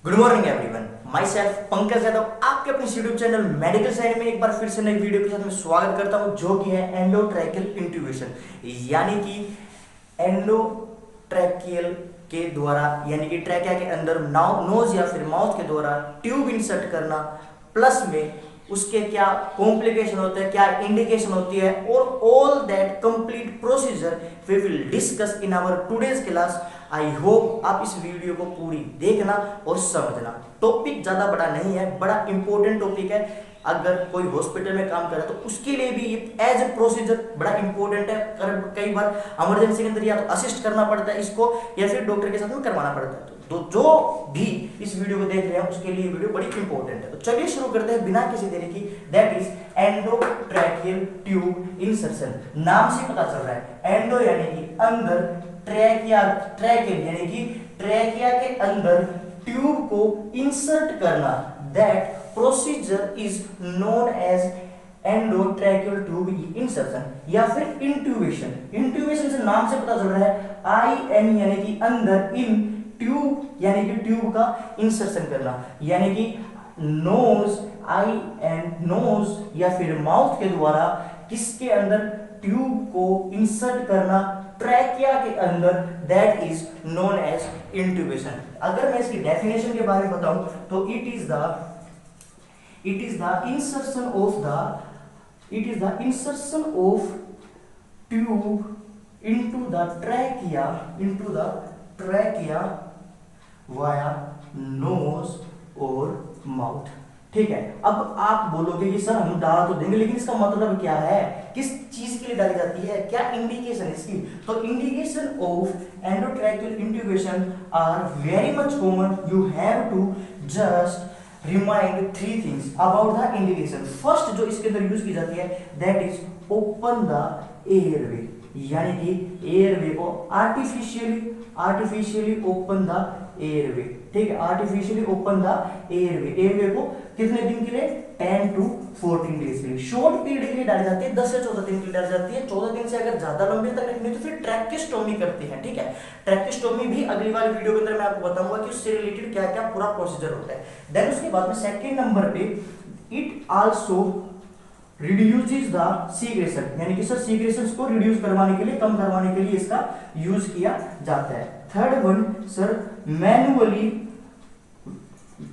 Good morning everyone, my self Pankaj Yadav आपके अपने YouTube channel medical science में एक बार फिर से नई वीडियो के साथ मैं स्वागत करता हूं, जो कि है एंडोट्रैकियल इंट्यूबेशन। यानी कि एंडोट्रैकियल के द्वारा यानी कि ट्रैकिया के अंदर नोज या फिर माउथ के द्वारा ट्यूब इंसर्ट करना, प्लस में उसके क्या कॉम्प्लिकेशन होते हैं, क्या इंडिकेशन होती है, और all that complete procedure we will discuss in our today's class. I hope आप इस वीडियो को पूरी देखना और समझना। टॉपिक ज्यादा बड़ा नहीं है, बड़ा इंपॉर्टेंट टॉपिक है। अगर कोई हॉस्पिटल में काम कर रहा है तो उसके लिए भी एज ए प्रोसीजर बड़ा इंपॉर्टेंट है। कई बार इमरजेंसी के अंदर या तो असिस्ट करना पड़ता है इसको, या फिर डॉक्टर के साथ में करवाना पड़ता है। तो जो भी इस वीडियो को देख रहे हैं उसके लिए वीडियो बड़ी इंपॉर्टेंट है। तो चलिए शुरू करते हैं बिना किसी देरी की। That is endotracheal tube insertion. नाम से पता चल रहा है, एंडो यानी कि अंदर, ट्रैकियल यानी कि ट्रैकिया के अंदर ट्यूब को इंसर्ट करना। That procedure is known as endotracheal tube insertion या फिर इंट्यूबेशन। इंट्यूबेशन से नाम से पता चल रहा है, आई एन यानी कि अंदर, इन ट्यूब यानी कि ट्यूब का इंसर्शन करना, यानी कि नोज, आई एन नोज या फिर माउथ के द्वारा किसके अंदर ट्यूब को इंसर्ट करना, ट्रैकिया के अंदर। That is known as intubation. अगर मैं इसकी डेफिनेशन के बारे में बताऊं तो it is the insertion of tube into the trachea via nose और माउथ। ठीक है, अब आप बोलोगे कि सर हम डाल तो देंगे, लेकिन इसका मतलब क्या है, किस चीज के लिए डाली जाती है, क्या इंडिकेशन है इसकी? तो indication of endotracheal intubation are very much common. You have to just remind three things about the indication. First जो इसके अंदर यूज की जाती है, that is open the airway, यानी कि एयरवे को आर्टिफिशियली ओपन द एयरवे। ठीक है, आर्टिफिशियली ओपन द एयरवे को कितने दिन के लिए? 10 to 14 डेज के लिए, शॉर्ट पीरियड के लिए डाली जाती है। 10 से 14 दिन के लिए डाली जाती है। 14 दिन से अगर ज्यादा लंबे तक रखनी तो फिर ट्रैकिस्टोमी करते हैं। ठीक है, ट्रैकिस्टोमी भी अगली वाली वीडियो के अंदर मैं आपको बताऊंगा कि उससे रिलेटेड क्या क्या पूरा प्रोसीजर होता है। देन उसके बाद में सेकंड नंबर पे, it also reduces the secretion, यानी कि सर सीक्रेशंस को रिड्यूस करवाने के लिए, कम करवाने के लिए इसका यूज किया जाता है। Third one sir, manually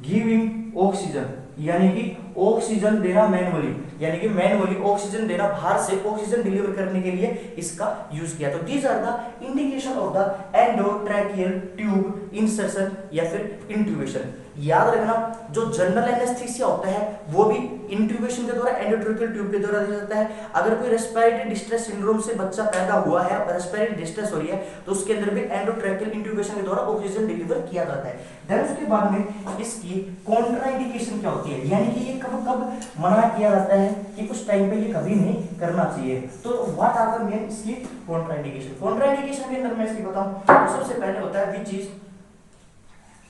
giving oxygen, यानी कि ऑक्सीजन देना मैन्युअली, यानी कि मैन्युअली ऑक्सीजन देना, बाहर से ऑक्सीजन डिलीवर करने के लिए इसका यूज किया। तो these are the indication of the endotracheal tube insertion या फिर इंट्यूबेशन। याद रखना, जो जनरल एनेस्थीसिया होता है वो भी इंट्यूबेशन के द्वारा, एंडोट्रैकियल ट्यूब के द्वारा दिया जाता है। अगर कोई रेस्पिरेटरी डिस्ट्रेस सिंड्रोम से बच्चा पैदा हुआ है और रेस्पिरेटरी डिस्ट्रेस हो रही है तो उसके अंदर भी एंडोट्रैकियल इंट्यूबेशन के द्वारा ऑक्सीजन डिलीवर किया जाता है। देन उसके बाद में इसकी कॉन्ट्राइंडिकेशन क्या होती है, यानी कि ये कब कब मना किया जाता है कि उस टाइम पे ये कभी नहीं करना चाहिए। तो व्हाट आर द मेन इसकी कॉन्ट्राइंडिकेशन? कॉन्ट्राइंडिकेशन के अंदर मैं इसकी बताऊं तो सबसे पहले होता है विच इज,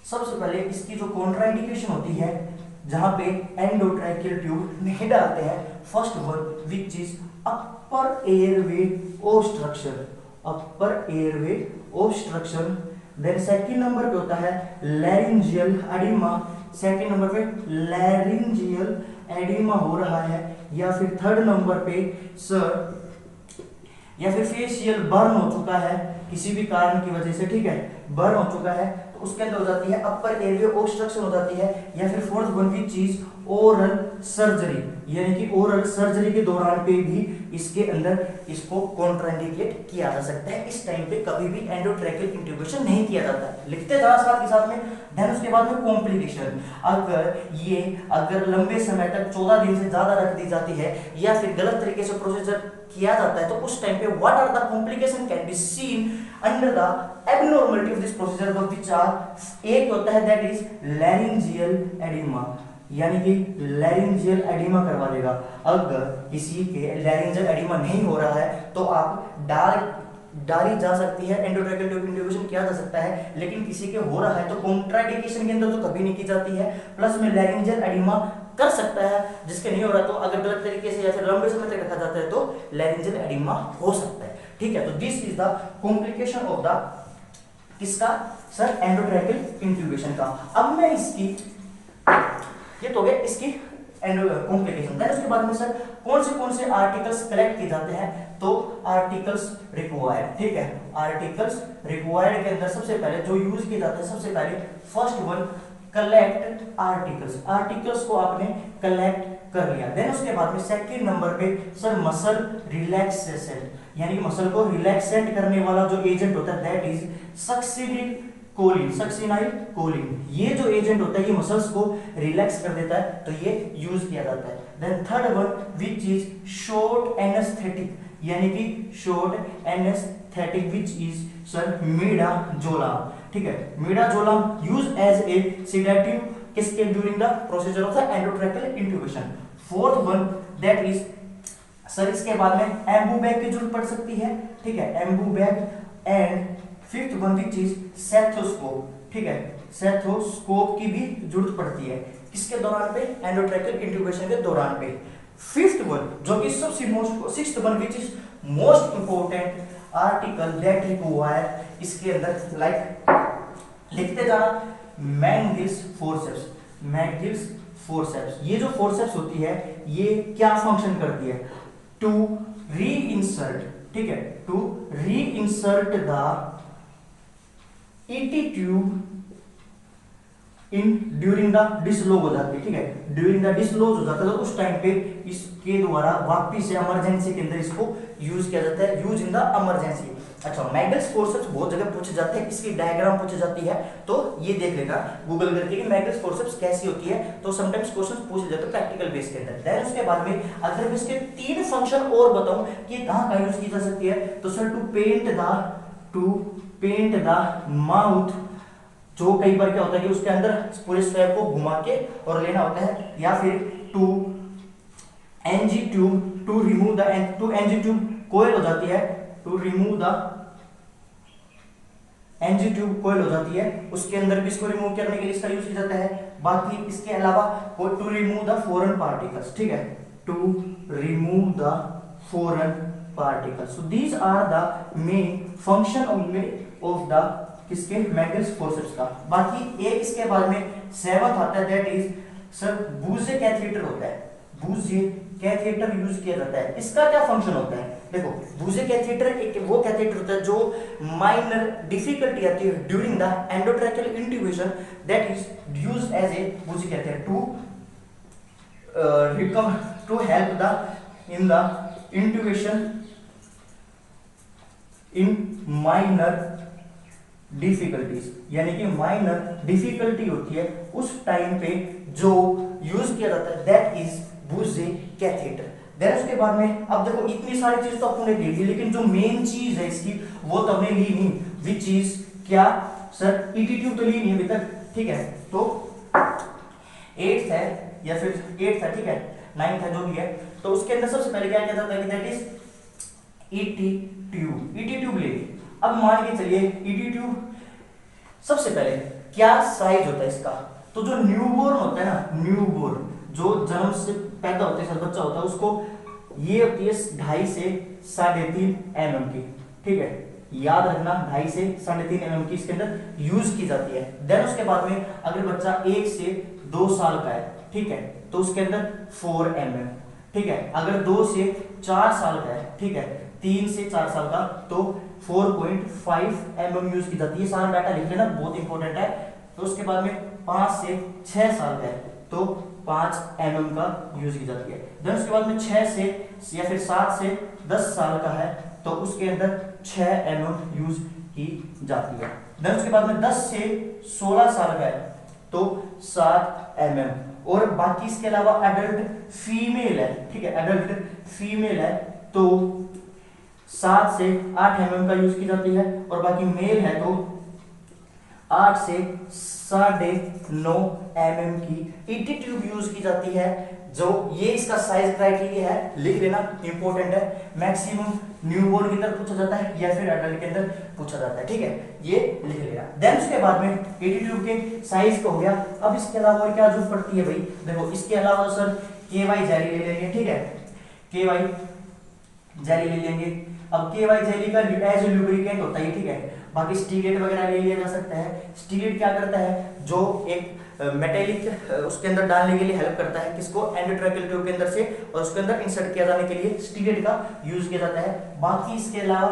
सबसे पहले इसकी जो कॉन्ट्राइंडिकेशन होती है जहां पे एंडोट्रैकियल ट्यूब नहीं डालते हैं, first one which is upper airway obstruction, upper airway obstruction. Then second number पे होता है लैरिंजियल एडिमा, सेकंड नंबर पे लैरिंजियल एडिमा हो रहा है, या फिर थर्ड नंबर पे सर, या फिर फेशियल बर्न हो चुका है किसी भी कारण की वजह से, ठीक है, बर्न हो चुका है तो उसके अंदर हो जाती है अपर एयरवे ऑब्स्ट्रक्शन हो जाती है, या फिर फोर्थ वन की चीज ओरल सर्जरी, यानी कि ओरल सर्जरी के दौरान पे भी इसके अंदर इसको कॉन्ट्राइंडिकेट किया जा सकता है। इस टाइम पे कभी भी एंडोट्रैकियल इंट्यूबेशन नहीं किया जाता। लिखते जाना साथ के साथ में। देन उसके बाद में कॉम्प्लिकेशन, अगर लंबे समय तक 14 दिन से ज्यादा रख दी जाती है या फिर गलत तरीके से प्रोसीजर किया जाता है तो उस टाइम पे what are the complication can be seen under the abnormality of this procedure, which are, एक होता है दैट इज लैरिंजियल एडिमा, यानी कि लैरिंजियल एडिमा करवा देगा। अगर किसी के लैरिंजियल एडिमा नहीं हो रहा है तो आप डाली जा सकती है, एंडोट्रैकियल ट्यूब इंट्यूबेशन किया जा सकता है। लेकिन किसी के हो रहा है तो कॉन्ट्राइंडिकेशन के अंदर तो कभी नहीं की जाती है। प्लस में लैरिंजियल एडिमा कर सकता है, जिसके नहीं हो रहा तो अगर गलत तरीके से या फिर लंबे समय तक रखा जाता है तो लैरिंजियल एडिमा हो सकता है। ठीक है, तो this is the complication of the किसका सर, एंडोट्रैकियल इंट्यूबेशन का। अब मैं इसकी, ये तो हो गया इसकी कॉम्प्लिकेशन। देन उसके बाद में सर कौन से आर्टिकल्स कलेक्ट किए जाते हैं, तो आर्टिकल्स रिक्वायर्ड, ठीक है। आर्टिकल्स रिक्वायर्ड के अंदर सबसे पहले जो यूज किए जाते हैं, सबसे पहले first one collect articles, articles को आपने कलेक्ट कर लिया। देन उसके बाद में सेकंड नंबर पे सर मसल रिलैक्सेशन, यानी कि मसल को रिलैक्सेंट करने वाला जो एजेंट होता है that is succinyl choline, succinyl choline. ये जो एजेंट होता है ये मसल्स को रिलैक्स कर देता है, तो ये यूज किया जाता है। Then third one which is short anaesthetic, यानी कि short anaesthetic which is sir midazolam, ठीक है। Midazolam use as a sedative किसके during the procedure of the endotracheal intubation. Fourth one that is sir इसके बाद में एम्बूबैग की जरूरत पड़ सकती है, ठीक है, Ambu bag. And fifth one which is stethoscope, ठीक है, सेथोस्कोप की भी जरूरत पड़ती है किसके दौरान पे, एंडोट्रैकियल इंट्यूबेशन के दौरान पे। फिफ्थ वन जो कि सबसे most, sixth one which is most important article that require, इसके अंदर लाइक लिखते जाना, मैंगिल्स फोर्सेप्स, मैंगिल्स फोर्सेप्स। ये जो फोर्सेप्स होती है ये क्या फंक्शन करती है, टू री इंसर्ट, ठीक है, to reinsert the ET tube in during the dislodge हो जाती है, ठीक है, ड्यूरिंग द डिसलॉज हो जाता है, तो उस टाइम पे इसके द्वारा वापिस से इमरजेंसी के अंदर इसको यूज किया जाता है, यूज इन द इमरजेंसी। अच्छा, मैंगिल्स फोर्सेप्स बहुत जगह पूछे जाते हैं, इसकी डायग्राम पूछी जाती है, तो ये देख लेगा गूगल करके कि मैंगिल्स फोर्सेप्स कैसी होती है, तो समटाइम्स क्वेश्चन पूछे जाते हैं प्रैक्टिकल बेस के अंदर। देन उसके बाद में अगर मैं इसके तीन फंक्शन और बताऊं कि कहां कहां यूज की जा सकती है, तो sir to paint the mouth, जो कई बार क्या होता है कि उसके अंदर पूरे स्वैप को घुमा के और लेना होता है, या फिर to NG tube to remove the, to NG tube coil हो जाती है, to remove the NG tube coil हो जाती है, उसके अंदर भी इसको रिमूव करने के लिए इसका यूज किया जाता है। बाकी इसके अलावा to remove the foreign particles, ठीक है, to remove the foreign particles. So these are the main function of the किसके, मैंगिल्स फोर्सेप्स का। बाकी एक इसके बाद में सेवंथ आता है दैट इज सर बूजे कैथेटर होता है, बूजे कैथेटर यूज किया जाता है। इसका क्या फंक्शन होता है, देखो बूजे कैथेटर एक वो कैथेटर होता है जो माइनर डिफिकल्टी आती है during the endotracheal intubation, that is used as a bougie catheter to help the in the intubation in minor difficulties, यानी कि माइनर डिफिकल्टी होती है उस टाइम पे जो यूज किया जाता है दैट इज बूजे कैथेटर। देन उसके बाद में अब देखो इतनी सारी चीज तो आपने दे दी, लेकिन जो मेन चीज है इसकी वो तो हमने ली नहीं, विच इज क्या सर, ईटी ट्यूब तो ली नहीं अभी तक, ठीक है, तो 8th है या फिर 8th है, ठीक है, 9th है, जो भी है, तो उसके अंदर सबसे पहले क्या किया जाता है कि that is ET tube, ET tube ले। अब मान के चलिए ईटी ट्यूब सबसे पहले क्या साइज होता है इसका, तो जो न्यूबॉर्न होता है ना, न्यूबॉर्न जो जन्म से पैदा होते हैं बच्चा होता है उसको, ये होती है 2.5 से 3.5 mm की, ठीक है, याद रखना 2.5 से 3.5 mm की इसके अंदर यूज की जाती है। देन उसके बाद में अगर बच्चा 1 से 2 साल का है, ठीक है, तो उसके अंदर 4 mm, ठीक है, अगर 2 से 4 साल का है, ठीक है, 3 से 4 साल का तो 4.5 mm यूज की जाती है। सारा डाटा लिख लेना, बहुत इंपॉर्टेंट है। तो उसके बाद में 5 से 6 साल का है तो 5 mm का यूज की जाती है। देन उसके बाद में 6 से या फिर 7 से 10 साल का है तो उसके अंदर 6 mm यूज की जाती है। देन उसके बाद में 10 से 16 साल का है तो 7 mm, और बाकी इसके अलावा एडल्ट फीमेल है, ठीक है, एडल्ट फीमेल है तो 7 से 8 mm का यूज की जाती है, और बाकी मेल है तो 8 से 9.5 mm की ईटी ट्यूब यूज की जाती है। जो ये इसका साइज क्राइटेरिया है, लिख लेना, इंपॉर्टेंट है। मैक्सिमम न्यूबॉर्न की तरफ पूछा जाता है या फिर एडल्ट के अंदर पूछा जाता है, ठीक है, ये लिख लेना। देन उसके बाद में ईटी ट्यूब के साइज का हो गया। अब इसके अलावा और क्या जरूरत पड़ती है भाई, देखो इसके अलावा सर केवाई जेली ले लेंगे, ठीक है, केवाई जेली ले लेंगे। अब केवाई जेली का एज लुब्रिकेंट होता है, ठीक है। बाकी स्टीरेट वगैरह ले लिया जा सकता है। स्टीरेट क्या करता है, जो एक मेटेलिक उसके अंदर डालने के लिए हेल्प करता है, किसको, एंडोट्रैकियल ट्यूब के अंदर से, और उसके अंदर इंसर्ट किया जाने के लिए स्टीरेट का यूज किया जाता है। बाकी इसके अलावा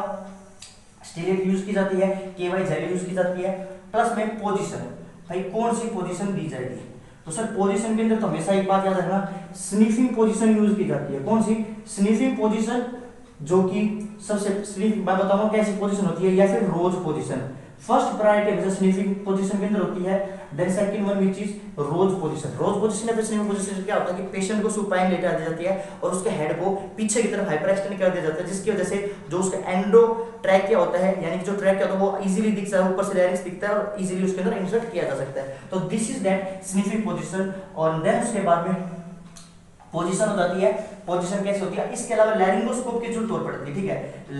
स्टीरेट यूज की जाती है, केवाई जेल यूज की जाती है। प्लस में पोजीशन, भाई कौन सी पोजीशन दी जाएगी, तो सर पोजीशन के अंदर तो हमेशा एक बात याद रखना, स्निफिंग पोजीशन यूज की जाती है। कौन सी, स्निफिंग पोजीशन, जो कि सबसे स्निफ मैं बताऊंगा कैसी पोजीशन होती है, या फिर रोज पोजीशन। फर्स्ट प्रायोरिटी हमेशा स्निफिंग पोजीशन के अंदर होती है, then second one which is Rose position. Rose position या फिर स्निफिंग पोजीशन क्या होता है कि पेशेंट को सुपाइन लेटा दी जाती है और उसके हेड को पीछे की तरफ हाइपर एक्सटेंड कर दिया जाता है, जिसकी वजह से जो उसका एंडोट्रैकिया होता है, यानी कि जो ट्रैकिया होता है वो इजीली दिखता है, ऊपर से लैरिंक्स दिखता है और इजीली उसके अंदर इंसर्ट किया जा सकता है। तो this is that sniffing position. और देन उसके बाद में पोजीशन हो जाती है। पोजीशन कैसे होती है, इसके अलावा लैरिंगोस्कोप की जरूरत और पड़ती है, ठीक है।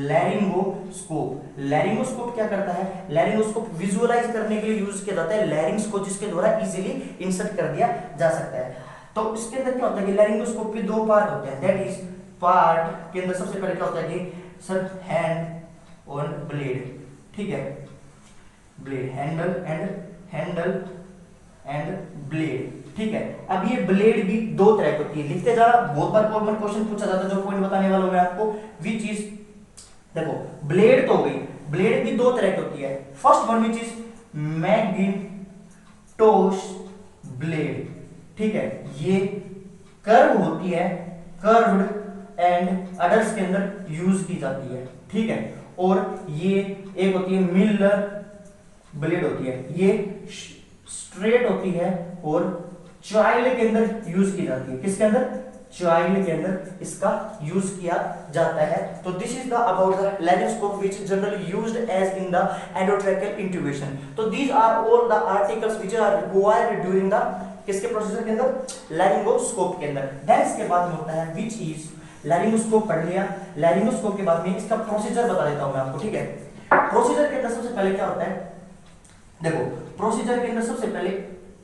लैरिंगोस्कोप, लैरिंगोस्कोप क्या करता है, लैरिंगोस्कोप विजुअलाइज करने के लिए यूज किया जाता है लैरिंग्स को, जिसके द्वारा इजीली इंसर्ट कर दिया जा सकता है। तो इसके अंदर क्या होता है कि लैरिंगोस्कोप के दो पार्ट होते हैं, दैट इज पार्ट के अंदर सबसे पहले क्या होता है कि सर हैंड और ब्लेड, ठीक है, ब्लेड, हैंडल एंड ब्लेड, ठीक है। अब ये ब्लेड भी दो तरह की होती है, लिखते जाना, बहुत बार कॉमन क्वेश्चन पूछा जाता है, जो पॉइंट बताने वाला हूं मैं आपको, विच इज, देखो ब्लेड तो हो गई, ब्लेड भी दो तरह की होती है। First one which is Macintosh blade, ठीक है, ये कर्व होती है, कर्व्ड एंड अडल्ट के अंदर यूज की जाती है, ठीक है। और ये एक होती है मिलर ब्लेड होती है, ये स्ट्रेट होती है और चाइल्ड के अंदर यूज की जाती है, किसके अंदर, चाइल्ड के अंदर इसका यूज किया जाता है। तो this is the about the laryngoscope which is generally used as in the endotracheal intubation. तो these are all the articles which are required during the किसके प्रोसीजर के अंदर, लैरिंगोस्कोप के अंदर। देन इसके बाद में होता है व्हिच इज, लैरिंगोस्कोप पढ़ लिया, लैरिंगोस्कोप के बाद में इसका प्रोसीजर बता देता हूं मैं आपको, ठीक है। प्रोसीजर के अंदर सबसे पहले क्या होता है, देखो प्रोसीजर के अंदर सबसे पहले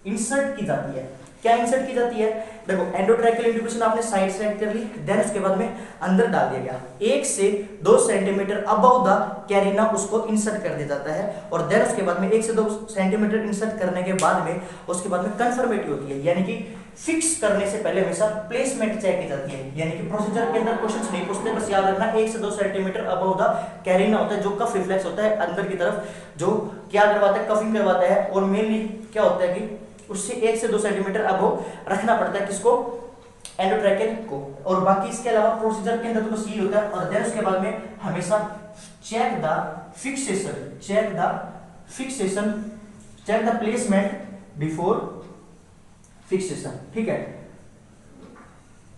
इंसर्ट की जाती है। क्या इंसर्ट की जाती है, देखो एंडोट्रैकियल इंट्यूबेशन आपने साइड सेट कर ली, देन उसके बाद में अंदर डाल दिया गया, 1 से 2 सेंटीमीटर अबव द कैरिना उसको इंसर्ट कर दिया जाता है। और देन उसके बाद में 1 से 2 सेंटीमीटर इंसर्ट करने के बाद में उसके बाद में कंफर्मेटिव होती है, यानी कि फिक्स करने से पहले हमेशा प्लेसमेंट चेक की जाती है। यानी कि प्रोसीजर के अंदर क्वेश्चंस नहीं पूछते, बस याद रखना 1 से 2 सेंटीमीटर अबव द कैरिना होता है, जो कफ रिफ्लेक्स होता है अंदर की तरफ, जो क्या करवाता है, कफिंग करवाता है। और मेनली क्या होता है कि उससे 1 से 2 सेंटीमीटर अबव रखना पड़ता है, किसको, एंडोट्रैकियल को। और बाकी इसके अलावा प्रोसीजर के अंदर तो बस ये होता है। और देन उसके बाद में हमेशा check the fixation, check the placement before fixation, ठीक है,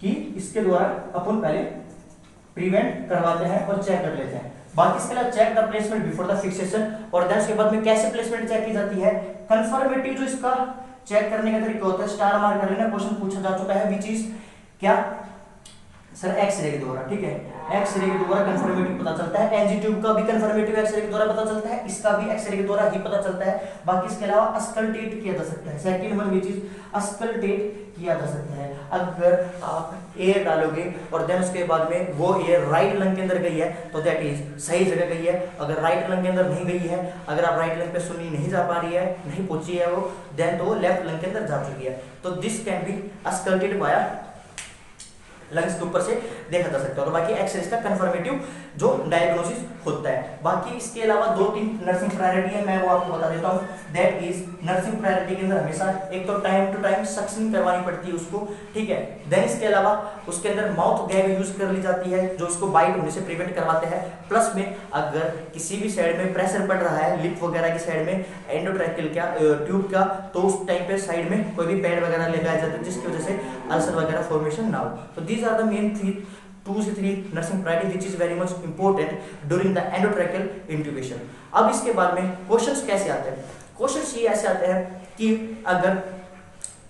कि इसके द्वारा अपन पहले प्रिवेंट करवाते हैं और चेक कर लेते हैं। बाकी इसके अलावा check the placement before the fixation. और देन उसके बाद में कैसे प्लेसमेंट चेक की जाती है, कंफर्मेटिव जो इसका चेक करने का तरीका होता है, स्टार मार्क कर लेना, क्वेश्चन पूछा जा चुका है, विच इज क्या सर, एक्सरे के द्वारा, ठीक है, एक्सरे के द्वारा कंफर्मेटिव पता चलता है। एनजी ट्यूब का भी कंफर्मेटिव एक्सरे के द्वारा पता चलता है, इसका भी एक्सरे के द्वारा ही पता चलता है। बाकी इसके अलावा अस्कल्टेट किया जा सकता है, सेकंड वन विच इज अस्कल्टेट किया जा सकता है। अगर आप एयर डालोगे और देन उसके बाद में वो एयर राइट लंग के अंदर गई है तो दैट इज सही जगह गई है। अगर राइट लंग के अंदर नहीं गई है, अगर आप राइट लंग पे सुनी नहीं जा पा रही है, नहीं पहुंची है वो, देन तो वो लेफ्ट लंग के अंदर जा चुकी है। तो this can be auscultated by lungs के ऊपर से देखा जा सकता है। और बाकी एक्सरे का कंफर्मेटिव जो डायग्नोसिस होता है। बाकी इसके अलावा 2-3 नर्सिंग प्रायोरिटी है, मैं वो आपको बता देता हूँ। दैट इज नर्सिंग प्रायोरिटी के अंदर हमेशा एक तो टाइम टू टाइम सक्शनिंग करवानी पड़ती है उसको, ठीक है। देन इसके अलावा उसके अंदर माउथ गैग यूज कर ली जाती है, जो उसको बाइट होने से प्रिवेंट करवाते हैं। प्लस में अगर किसी भी साइड में प्रेशर पड़ रहा है, लिप वगैरह की साइड में एंडोट्रैकियल का ट्यूब का, तो उस टाइम पे साइड में कोई भी पैड वगैरह लगाया जाता है, जिसकी वजह से अल्सर वगैरह फॉर्मेशन ना हो। तो these are the main 2 से 3 nursing priority which is very much important during the endotracheal intubation। अब इसके बाद में क्वेश्चंस कैसे आते हैं, क्वेश्चंस ये ऐसे आते हैं कि अगर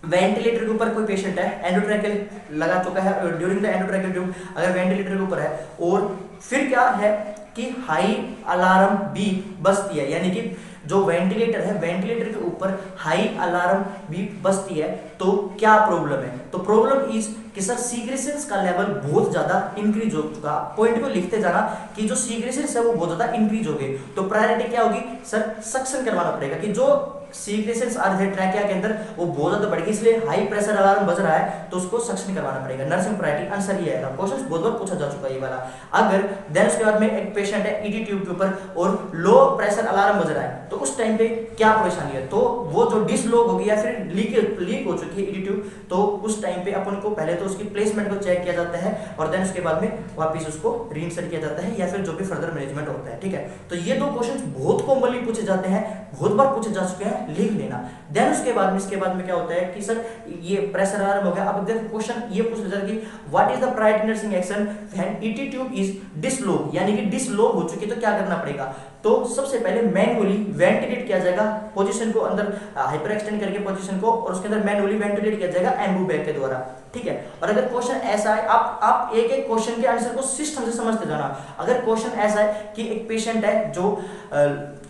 वेंटिलेटर के ऊपर कोई पेशेंट है, एंडोट्रैकियल लगा चुका है ड्यूरिंग द एंडोट्रैकियल ट्यूब, अगर वेंटिलेटर के ऊपर है और फिर क्या है कि हाई अलार्म बीप बजती है, यानी कि जो वेंटिलेटर है, वेंटिलेटर के ऊपर हाई अलार्म भी बजती है, तो क्या प्रॉब्लम है? तो प्रॉब्लम इज कि सर सीक्रेशंस का लेवल बहुत ज्यादा इंक्रीज हो चुका। पॉइंट को लिखते जाना कि जो सीक्रेशंस है वो बहुत ज्यादा इंक्रीज हो गए, तो प्रायोरिटी क्या होगी सर? सक्शन करवाना पड़ेगा कि जो सीक्रेशंस आ रहे ट्रैकिया के अंदर वो बहुत ज्यादा बढ़ गई, इसलिए हाई प्रेशर अलार्म बज रहा है तो उसको सक्शन करवाना पड़ेगा। नर्सिंग प्रायोरिटी आंसर ये आएगा। क्वेश्चन बहुत बार पूछा जा चुका है ये वाला। अगर देन उसके बाद में एक पेशेंट है ईडी ट्यूब के ऊपर और लो प्रेशर अलार्म बज रहा है, तो उस टाइम पे क्या परेशानी है? तो वो जो डिसलॉक हो गया, फिर लीक हो चुकी है ईडी ट्यूब, तो उस टाइम पे अपन को पहले तो उसकी प्लेसमेंट को चेक किया जाता है और देन उसके बाद में वापस उसको रीइंसर्ट किया जाता है, या फिर जो भी फर्दर मैनेजमेंट होता है। ठीक है, तो ये दो क्वेश्चन बहुत कॉमनली पूछे जाते हैं, बहुत बार पूछे जा चुके हैं, लिख लेना। देन उसके बाद में क्या होता है कि सर ये प्रेशर अलार्म हो गया। अब देखो क्वेश्चन ये पूछा जाता है कि what is the priority nursing action when ET tube is dislodge, यानी कि डिसलॉक हो चुकी है तो क्या करना पड़ेगा? तो सबसे पहले मैनुअली वेंटिलेट किया जाएगा, पोजीशन को अंदर हाइपर एक्सटेंड करके पोजीशन को, और उसके अंदर मैनुअली वेंटिलेट किया जाएगा एम्बू बैग के द्वारा। ठीक है, और अगर क्वेश्चन ऐसा है, आप एक एक क्वेश्चन के आंसर को सिस्टम से समझते जाना। अगर क्वेश्चन ऐसा है कि एक पेशेंट है जो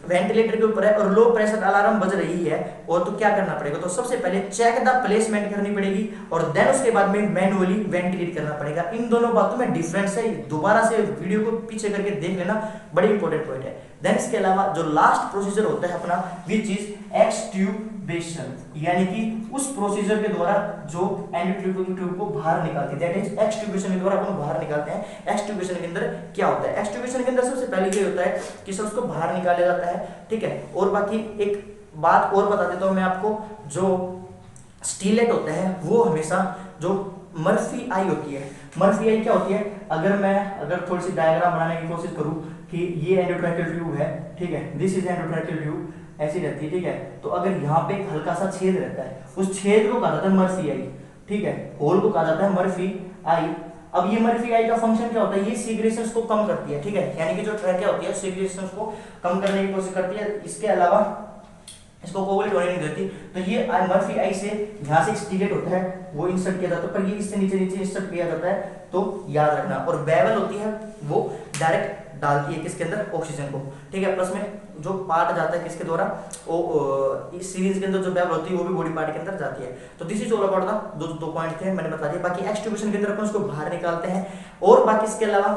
वेंटिलेटर के ऊपर है और लो प्रेशर अलार्म बज रही है, और तो क्या करना पड़ेगा? तो सबसे पहले चेक द प्लेसमेंट करनी पड़ेगी और देन उसके बाद में मैनुअली वेंटिलेट करना पड़ेगा। इन दोनों बातों में डिफरेंस है, दोबारा से वीडियो को पीछे करके देख लेना, बड़ी इंपॉर्टेंट पॉइंट है। देन इसके अलावा जो लास्ट प्रोसीजर होता है अपना, विच इज एक्सट्यूबेशन, यानी कि उस प्रोसीजर के द्वारा जो एंडोट्यूब को बाहर निकालती है, दैट इज एक्सट्यूबेशन के द्वारा अपन बाहर निकालते हैं। एक्सट्यूबेशन के अंदर क्या होता है? एक्सट्यूबेशन के अंदर सबसे पहले ये होता है कि सब उसको बाहर निकाला जाता है। ठीक है, और बाकी एक बात और बता देता हूं मैं आपको, जो स्टीलेट होता है वो हमेशा जो मर्फी आई होती है, मर्फी आई क्या होती है? अगर थोड़ी सी डायग्राम बनाने की कोशिश करूं कि ये एंडोट्रैकियल ट्यूब है, ठीक है, दिस इज एंडोट्रैकियल ट्यूब, ऐसी रहती है। ठीक है, तो अगर यहाँ पे एक हल्का सा छेद रहता है, उस छेद को कहा जाता है मर्फी आई। ठीक है, होल को कहा जाता है मर्फी आई। अब ये मर्फी आई का फंक्शन क्या होता है? ये सीक्रेशंस को कम करती है। ठीक है, यानी कि जो ट्रैकिया होती है सीक्रेशंस को कम करने की कोशिश करती है, इसके अलावा इसको कोवलेंट होने नहीं देती। तो ये मर्फी आई से यहाँ से स्टीलेट होता है वो इंसर्ट किया जाता है, पर ये इससे नीचे इंसर्ट किया जाता है, तो याद रखना। और बेवल होती है वो डायरेक्ट डालती है किसके अंदर? ऑक्सीजन को। ठीक है, प्लस में जो पार्ट जाता है किसके द्वारा? इस सीरीज के अंदर जो बेवल होती है वो भी बॉडी पार्ट के अंदर जाती है। तो this is all about the दो पॉइंट थे मैंने बता दिया। बाकी एक्सट्यूबेशन के अंदर अपन उसको बाहर निकालते हैं, और बाकी इसके अलावा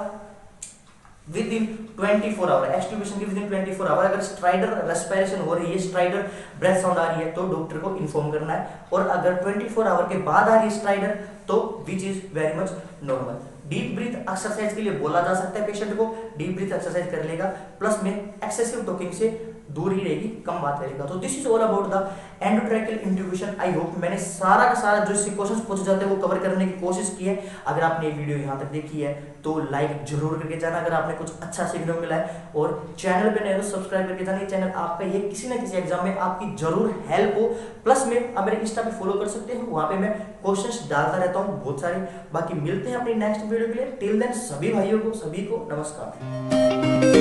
विद इन 24 आवर, एक्सट्यूबेशन के विद इन 24 आवर अगर स्ट्राइडर रेस्पिरेशन हो रही है, स्ट्राइडर ब्रेथ साउंड आ रही है, तो डॉक्टर को इन्फॉर्म करना है। और अगर 24 आवर के बाद आ रही है स्ट्राइडर, तो which is very much normal. Deep breath exercise के लिए बोला जा सकता है पेशेंट को, डीप ब्रीथ एक्सरसाइज कर लेगा, प्लस में एक्सेसिव टॉकिंग से दूर ही रहेगी, कम बात करेगा। तो this is all about the endotracheal intubation. I hope मैंने सारा का सारा जो इससे क्वेश्चंस पूछे जाते हैं वो कवर करने की कोशिश की है। अगर आपने ये वीडियो यहाँ तक देखी है तो लाइक जरूर करके जाना, अगर आपने कुछ अच्छा सीखने को मिला है, और चैनल पे नए तो सब्सक्राइब करके जाना। ये चैनल आपका ये किसी ना किसी एग्जाम में आपकी जरूर हेल्प हो। प्लस में आप मेरे इंस्टा पे फॉलो कर सकते हैं, वहाँ पे मैं क्वेश्चंस डालता रहता हूँ बहुत सारे। बाकी मिलते हैं अपनी नेक्स्ट वीडियो के लिए। टिल देन सभी भाइयों को, सभी को नमस्कार।